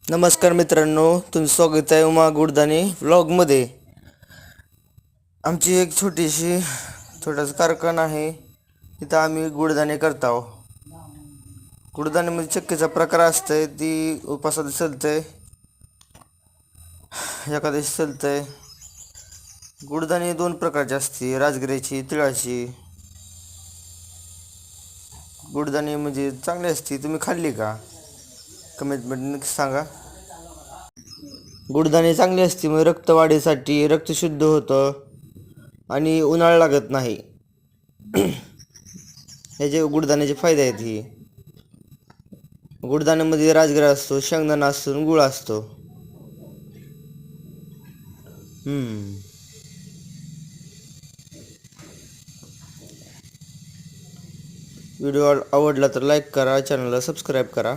नमस्कार मित्रांनो, तुमचं स्वागत आहे उमा गुडदानी व्लॉगमध्ये. आमची एक छोटासा कारखाना आहे. तिथं आम्ही गुडदाणे करतो. गुडदाण्यामध्ये चक्कीचा प्रकार असतंय, ती उपासाला चालतंय, एकादशी चालतंय. गुडदाणे दोन प्रकारची असते, राजगिऱ्याची, तिळाची. गुडदाणे म्हणजे चांगली असते. तुम्ही खाल्ली का? कमेंटमध्ये नक्की सांगा. गुडदाणे चांगली असते, मग रक्तवाढीसाठी रक्त शुद्ध होतं आणि उन्हाळा लागत नाही. ह्याचे गुडदाण्याचे फायदे आहेत. गुडदाण्यामध्ये राजगिरा असतो, शेंगदाणा असतो आणि गुळ असतो. व्हिडिओ आवडला तर लाईक करा, चॅनलला सबस्क्राईब करा.